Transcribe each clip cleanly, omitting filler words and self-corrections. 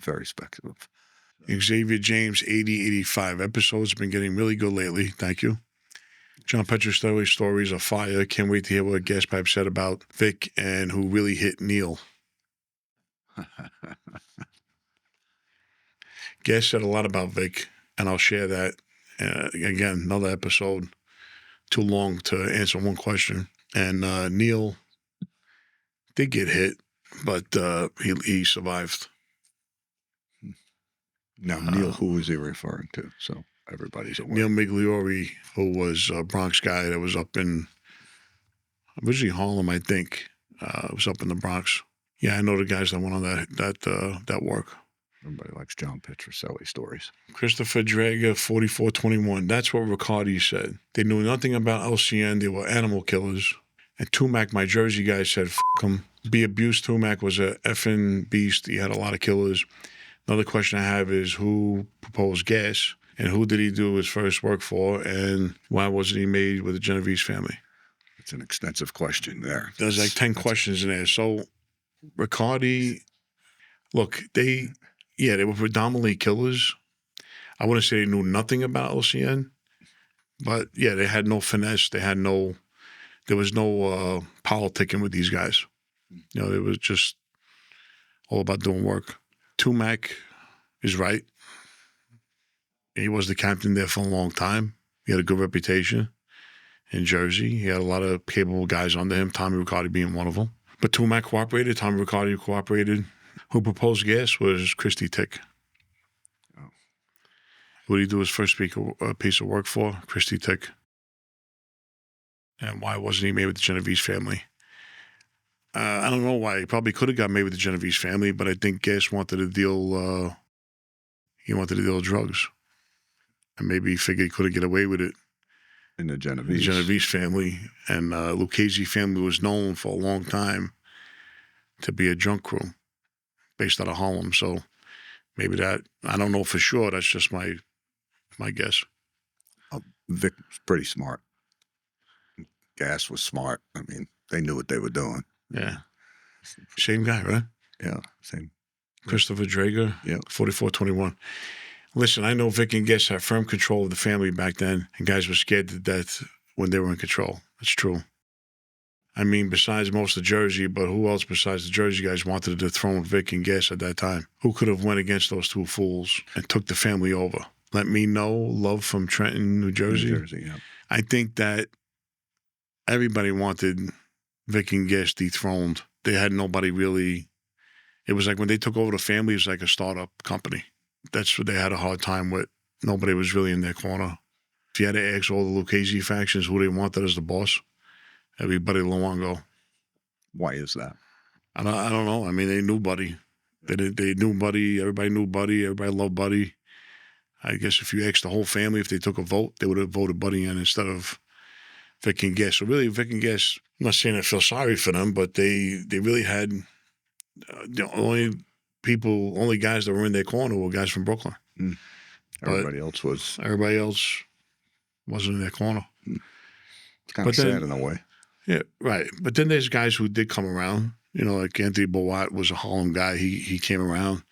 very speculative. Xavier James, 8085. Episodes have been getting really good lately. Thank you. John Petrostelli's stories are fire. Can't wait to hear what Gaspipe said about Vic and who really hit Neil. Gas said a lot about Vic, and I'll share that. Again, another episode. Too long to answer one question. And Neil did get hit, but he survived. Now, Neil, who was he referring to? So everybody's aware. Neil Migliori, who was a Bronx guy that was up in originally Harlem, I think. Was up in the Bronx. Yeah, I know the guys that went on that work. Everybody likes John Petrocelli stories. Christopher Drager, 4421. That's what Riccardi said. They knew nothing about LCN. They were animal killers. And Tumac, my Jersey guy, said, "F him." Be abused. Tumac was a effing beast. He had a lot of killers. Another question I have is who proposed Gas and who did he do his first work for and why wasn't he made with the Genovese family? It's an extensive question there. There's like 10 questions in there. So Riccardi, look, they were predominantly killers. I wouldn't say they knew nothing about LCN, but yeah, they had no finesse. There was no politicking with these guys. You know, it was just all about doing work. Tumac is right. He was the captain there for a long time. He had a good reputation in Jersey. He had a lot of capable guys under him, Tommy Riccardi being one of them. But Tumac cooperated. Tommy Riccardi cooperated. Who proposed Gas was Christy Tick. Oh. Who did he do his first piece of work for? Christy Tick. And why wasn't he made with the Genovese family? I don't know why. He probably could have got made with the Genovese family, but I think Gas wanted to deal. He wanted to deal drugs, and maybe he figured he couldn't get away with it in the Genovese. The Genovese family, and Luchese family was known for a long time to be a drunk crew, based out of Harlem. So maybe that, I don't know for sure. That's just my guess. Vic was pretty smart. Gas was smart. I mean, they knew what they were doing. Yeah. Same guy, right? Yeah, same. Christopher Drager, yeah, 4421. Listen, I know Vic and Gas had firm control of the family back then, and guys were scared to death when they were in control. That's true. I mean, besides most of Jersey, but who else besides the Jersey guys wanted to dethrone Vic and Gas at that time? Who could have went against those two fools and took the family over? Let me know. Love from Trenton, New Jersey. New Jersey, yeah. I think that everybody wanted Vic and Gas dethroned. They had nobody really. It was like when they took over the family, it was like a startup company. That's what they had a hard time with. Nobody was really in their corner. If you had to ask all the Luchese factions who they wanted as the boss, everybody Luongo. Why is that? I don't know. I mean, they knew Buddy. They knew Buddy. Everybody knew Buddy. Everybody loved Buddy. I guess if you asked the whole family if they took a vote, they would have voted Buddy in instead of Vic and Gas. So really, Vic and Gas, I'm not saying I feel sorry for them, but they really had the only guys that were in their corner were guys from Brooklyn. Mm. Everybody else wasn't in their corner. It's kind of sad in a way. Yeah, right. But then there's guys who did come around. You know, like Anthony Bowat was a Harlem guy. He came around.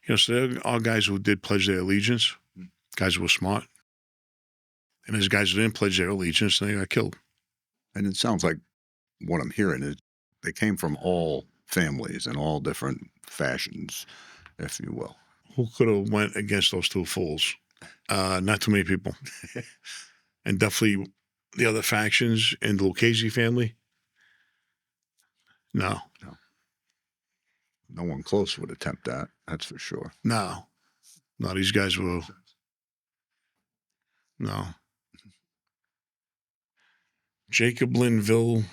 You know, so there are guys who did pledge their allegiance, guys who were smart. And there's guys who didn't pledge their allegiance and they got killed. And it sounds like what I'm hearing is they came from all families and all different fashions, if you will. Who could have went against those two fools? Not too many people. And definitely the other factions in the Luchese family. No. No one close would attempt that. That's for sure. No, these guys were. No. Jacob Linville.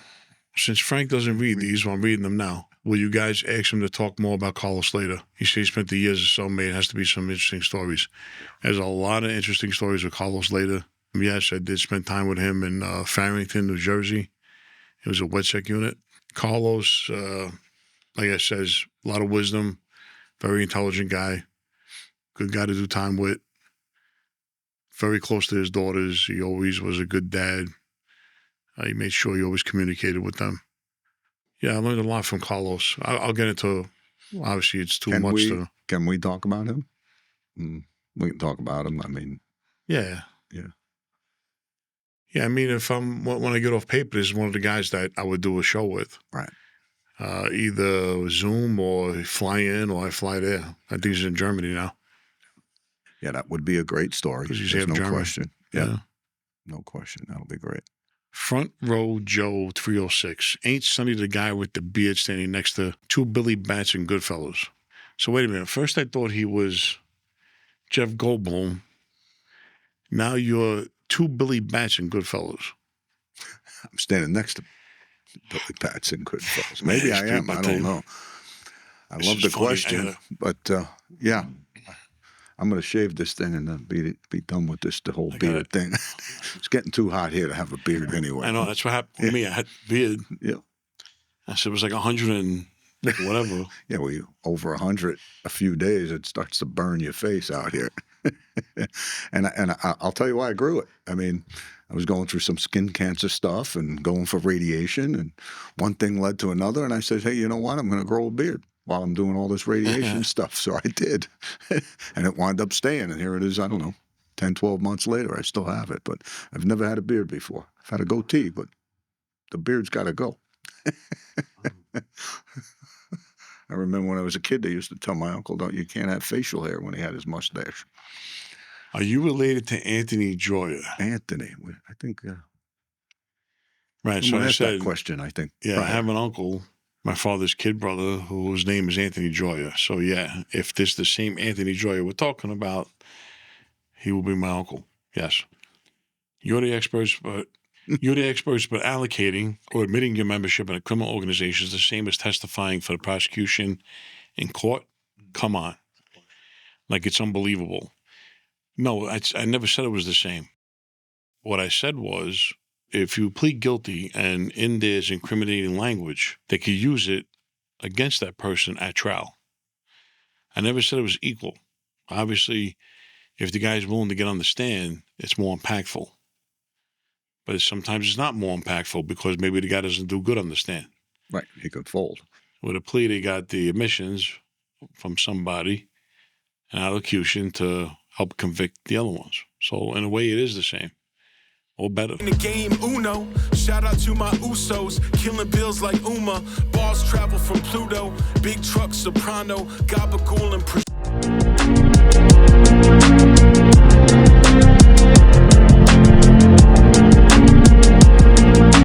Since Frank doesn't read these, well, I'm reading them now. Will you guys ask him to talk more about Carlos Lehder? He said he spent the years as cellmate. It has to be some interesting stories. There's a lot of interesting stories with Carlos Lehder. Yes, I did spend time with him in Farrington, New Jersey. It was a wet sec unit. Carlos, like I says, a lot of wisdom, very intelligent guy, good guy to do time with, very close to his daughters. He always was a good dad. He made sure he always communicated with them. Yeah, I learned a lot from Carlos. I'll get into, obviously it's too much to. Can we talk about him? We can talk about him. I mean, Yeah. yeah. Yeah, I mean, if when I get off paper, this is one of the guys that I would do a show with. Right. Either Zoom or fly in or I fly there. I think he's in Germany now. Yeah, that would be a great story. Because he's There's half no German. question. Yeah. No question. That'll be great. Front row Joe 306. Ain't Sonny the guy with the beard standing next to two Billy Bats and Goodfellas? So wait a minute. First I thought he was Jeff Goldblum. Now you're two Billy Bats and Goodfellas. I'm standing next to Billy Bats and Goodfellas. Maybe I am. I don't know. I love the question, but yeah. I'm going to shave this thing and then be done with the whole beard thing. It's getting too hot here to have a beard anyway. I know. That's what happened with me. I had a beard. Yeah. I said it was like 100 and whatever. Yeah, well, over 100 a few days, it starts to burn your face out here. and I'll tell you why I grew it. I mean, I was going through some skin cancer stuff and going for radiation, and one thing led to another. And I said, hey, you know what? I'm going to grow a beard while I'm doing all this radiation stuff. So I did. And it wound up staying. And here it is, I don't know, 10, 12 months later, I still have it. But I've never had a beard before. I've had a goatee, but the beard's got to go. I remember when I was a kid, they used to tell my uncle, you can't have facial hair when he had his mustache. Are you related to Anthony Gioia? Anthony, I think. Right. So I said that question, I think. Yeah, I have an uncle, my father's kid brother, whose name is Anthony Gioia. So yeah, if this is the same Anthony Gioia we're talking about, he will be my uncle. Yes. You're the experts, but allocating or admitting your membership in a criminal organization is the same as testifying for the prosecution in court. Come on. Like, it's unbelievable. No, I never said it was the same. What I said was, if you plead guilty and in there's incriminating language, they could use it against that person at trial. I never said it was equal. Obviously, if the guy's willing to get on the stand, it's more impactful. But sometimes it's not more impactful because maybe the guy doesn't do good on the stand. Right, he could fold. With a plea, they got the admissions from somebody, an allocution to help convict the other ones. So in a way, it is the same. Or better. In the game, Uno. Shout out to my Usos. Killing bills like Uma. Balls travel from Pluto. Big truck, soprano. Gabagool and